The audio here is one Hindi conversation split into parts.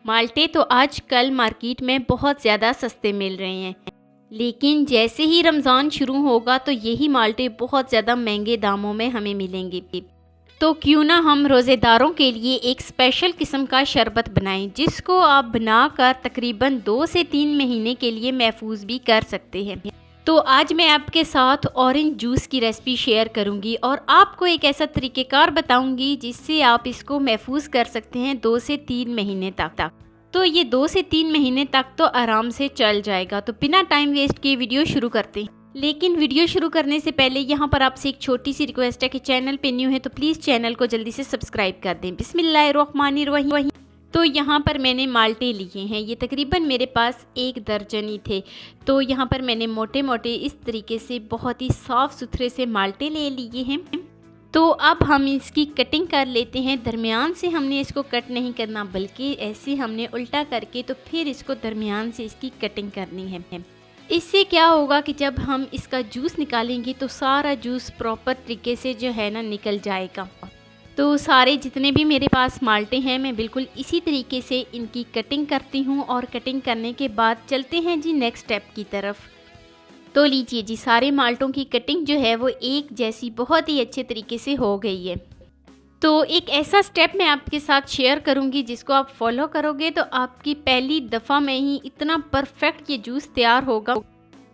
माल्टे तो आजकल मार्केट में बहुत ज़्यादा सस्ते मिल रहे हैं, लेकिन जैसे ही रमज़ान शुरू होगा तो यही माल्टे बहुत ज़्यादा महंगे दामों में हमें मिलेंगे। तो क्यों ना हम रोज़ेदारों के लिए एक स्पेशल किस्म का शरबत बनाएं, जिसको आप बनाकर तकरीबन 2 से 3 महीने के लिए महफूज भी कर सकते हैं। तो आज मैं आपके साथ ऑरेंज जूस की रेसिपी शेयर करूंगी और आपको एक ऐसा तरीक़ेकार बताऊंगी जिससे आप इसको महफूज कर सकते हैं 2 से 3 महीने तक। तो ये 2 से 3 महीने तक तो आराम से चल जाएगा। तो बिना टाइम वेस्ट किए वीडियो शुरू करते हैं। लेकिन वीडियो शुरू करने से पहले यहाँ पर आपसे एक छोटी सी रिक्वेस्ट है कि चैनल पे न्यू है तो प्लीज़ चैनल को जल्दी से सब्सक्राइब कर दें। बिस्मिल्लाहिर्रहमानिर्रहीम। तो यहाँ पर मैंने माल्टे लिए हैं, ये तकरीबन मेरे पास 1 दर्जन ही थे। तो यहाँ पर मैंने मोटे मोटे इस तरीके से बहुत ही साफ़ सुथरे से माल्टे ले लिए हैं। तो अब हम इसकी कटिंग कर लेते हैं। दरमियान से हमने इसको कट नहीं करना, बल्कि ऐसे हमने उल्टा करके तो फिर इसको दरमियान से इसकी कटिंग करनी है। इससे क्या होगा कि जब हम इसका जूस निकालेंगे तो सारा जूस प्रॉपर तरीके से जो है ना निकल जाएगा। तो सारे जितने भी मेरे पास माल्टे हैं मैं बिल्कुल इसी तरीके से इनकी कटिंग करती हूँ और कटिंग करने के बाद चलते हैं जी नेक्स्ट स्टेप की तरफ। तो लीजिए जी, सारे माल्टों की कटिंग जो है वो एक जैसी बहुत ही अच्छे तरीके से हो गई है। तो एक ऐसा स्टेप मैं आपके साथ शेयर करूंगी जिसको आप फॉलो करोगे तो आपकी पहली दफ़ा में ही इतना परफेक्ट ये जूस तैयार होगा।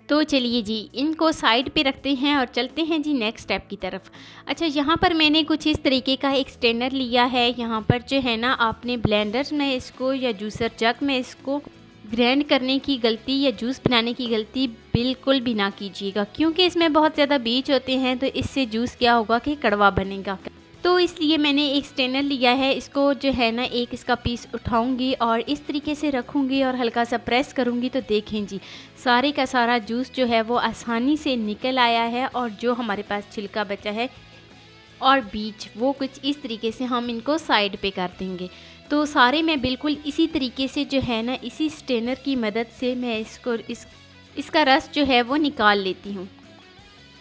तो चलिए जी, इनको साइड पे रखते हैं और चलते हैं जी नेक्स्ट स्टेप की तरफ। अच्छा, यहाँ पर मैंने कुछ इस तरीके का एक स्ट्रेनर लिया है। यहाँ पर जो है ना आपने ब्लेंडर में इसको या जूसर जग में इसको ग्राइंड करने की गलती या जूस बनाने की गलती बिल्कुल भी ना कीजिएगा, क्योंकि इसमें बहुत ज़्यादा बीज होते हैं। तो इससे जूस क्या होगा कि कड़वा बनेगा। तो इसलिए मैंने एक स्ट्रेनर लिया है। इसको जो है ना एक इसका पीस उठाऊंगी और इस तरीके से रखूंगी और हल्का सा प्रेस करूंगी। तो देखें जी, सारे का सारा जूस जो है वो आसानी से निकल आया है और जो हमारे पास छिलका बचा है और बीज वो कुछ इस तरीके से हम इनको साइड पे कर देंगे। तो सारे मैं बिल्कुल इसी तरीके से जो है ना इसी स्ट्रेनर की मदद से मैं इसका रस जो है वो निकाल लेती हूँ।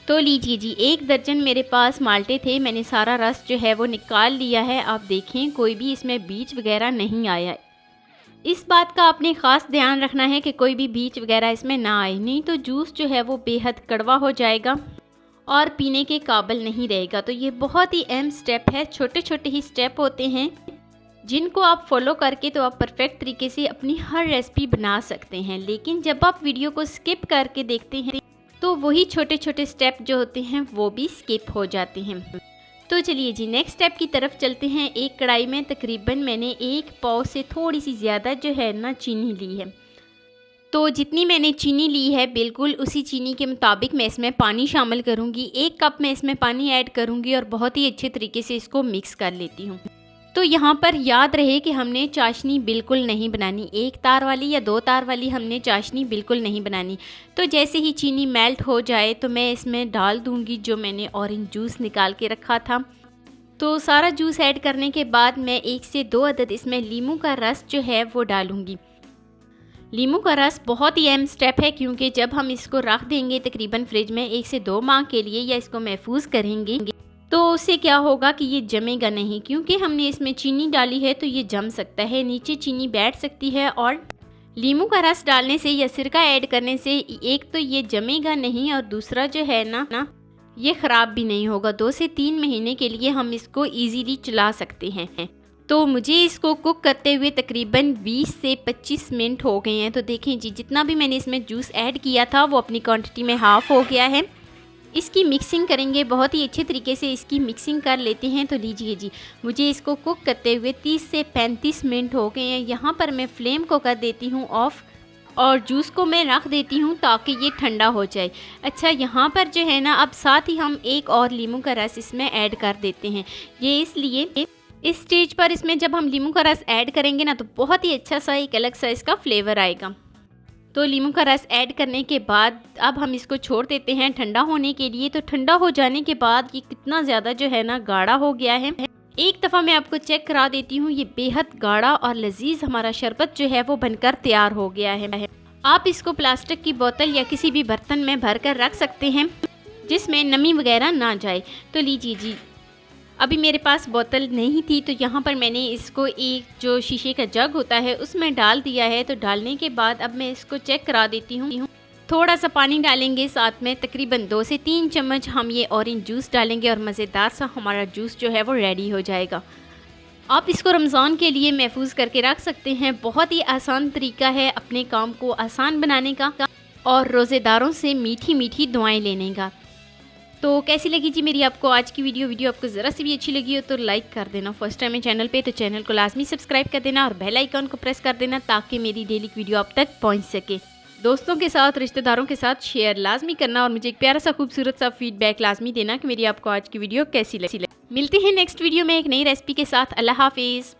तो लीजिए जी, 1 दर्जन मेरे पास माल्टे थे, मैंने सारा रस जो है वो निकाल लिया है। आप देखें कोई भी इसमें बीज वगैरह नहीं आया। इस बात का आपने ख़ास ध्यान रखना है कि कोई भी बीज वगैरह इसमें ना आए, नहीं तो जूस जो है वो बेहद कड़वा हो जाएगा और पीने के काबिल नहीं रहेगा। तो ये बहुत ही अहम स्टेप है। छोटे छोटे ही स्टेप होते हैं जिनको आप फॉलो करके तो आप परफेक्ट तरीके से अपनी हर रेसिपी बना सकते हैं। लेकिन जब आप वीडियो को स्किप करके देखते हैं तो वही छोटे छोटे स्टेप जो होते हैं वो भी स्किप हो जाते हैं। तो चलिए जी नेक्स्ट स्टेप की तरफ चलते हैं। एक कढ़ाई में तकरीबन मैंने 1 पाव से थोड़ी सी ज़्यादा जो है ना चीनी ली है। तो जितनी मैंने चीनी ली है बिल्कुल उसी चीनी के मुताबिक मैं इसमें पानी शामिल करूँगी। 1 कप मैं इसमें पानी ऐड करूँगी और बहुत ही अच्छे तरीके से इसको मिक्स कर लेती हूँ। तो यहाँ पर याद रहे कि हमने चाशनी बिल्कुल नहीं बनानी, 1 तार वाली या 2 तार वाली हमने चाशनी बिल्कुल नहीं बनानी। तो जैसे ही चीनी मेल्ट हो जाए तो मैं इसमें डाल दूँगी जो मैंने ऑरेंज जूस निकाल के रखा था। तो सारा जूस ऐड करने के बाद मैं 1 से 2 अदद इसमें लीमू का रस जो है वो डालूँगी। लीमू का रस बहुत ही अहम स्टेप है, क्योंकि जब हम इसको रख देंगे तकरीबन फ्रिज में 1 से 2 माह के लिए या इसको महफूज करेंगे तो उससे क्या होगा कि ये जमेगा नहीं, क्योंकि हमने इसमें चीनी डाली है तो ये जम सकता है, नीचे चीनी बैठ सकती है। और लीमू का रस डालने से या सिरका ऐड करने से एक तो ये जमेगा नहीं और दूसरा जो है ना ये ख़राब भी नहीं होगा। 2 से 3 महीने के लिए हम इसको इजीली चला सकते हैं। तो मुझे इसको कुक करते हुए तकरीबन 20 से 25 मिनट हो गए हैं। तो देखें जी, जितना भी मैंने इसमें जूस ऐड किया था वो अपनी क्वांटिटी में हाफ़ हो गया है। इसकी मिक्सिंग करेंगे, बहुत ही अच्छे तरीके से इसकी मिक्सिंग कर लेते हैं। तो लीजिए जी, मुझे इसको कुक करते हुए 30 से 35 मिनट हो गए हैं। यहाँ पर मैं फ्लेम को कर देती हूँ ऑफ़ और जूस को मैं रख देती हूँ ताकि ये ठंडा हो जाए। अच्छा, यहाँ पर जो है ना अब साथ ही हम 1 और लीमू का रस इसमें ऐड कर देते हैं। ये इसलिए इस स्टेज पर इसमें जब हम लीमू का रस ऐड करेंगे ना तो बहुत ही अच्छा सा एक अलग सा इसका फ्लेवर आएगा। तो लीमू का रस ऐड करने के बाद अब हम इसको छोड़ देते हैं ठंडा होने के लिए। तो ठंडा हो जाने के बाद ये कितना ज़्यादा जो है ना गाढ़ा हो गया है। एक दफ़ा मैं आपको चेक करा देती हूँ, ये बेहद गाढ़ा और लजीज हमारा शरबत जो है वो बनकर तैयार हो गया है। आप इसको प्लास्टिक की बोतल या किसी भी बर्तन में भर कर रख सकते हैं जिसमें नमी वगैरह ना जाए। तो लीजिए जी, अभी मेरे पास बोतल नहीं थी तो यहाँ पर मैंने इसको एक जो शीशे का जग होता है उसमें डाल दिया है। तो डालने के बाद अब मैं इसको चेक करा देती हूँ। थोड़ा सा पानी डालेंगे, साथ में तकरीबन 2 से 3 चम्मच हम ये ऑरेंज जूस डालेंगे और मज़ेदार सा हमारा जूस जो है वो रेडी हो जाएगा। आप इसको रमज़ान के लिए महफूज करके रख सकते हैं। बहुत ही आसान तरीका है अपने काम को आसान बनाने का और रोज़ेदारों से मीठी मीठी दुआएं लेने का। तो कैसी लगी जी मेरी आपको आज की वीडियो आपको ज़रा सी भी अच्छी लगी हो तो लाइक कर देना। फर्स्ट टाइम है चैनल पे तो चैनल को लाजमी सब्सक्राइब कर देना और बेल आइकन को प्रेस कर देना ताकि मेरी डेली वीडियो आप तक पहुंच सके। दोस्तों के साथ, रिश्तेदारों के साथ शेयर लाजमी करना और मुझे एक प्यारा सा खूबसूरत सा फीडबैक लाजमी देना कि मेरी आपको आज की वीडियो कैसी लगी। मिलते हैं नेक्स्ट वीडियो में एक नई रेसिपी के साथ। अल्लाह हाफिज़।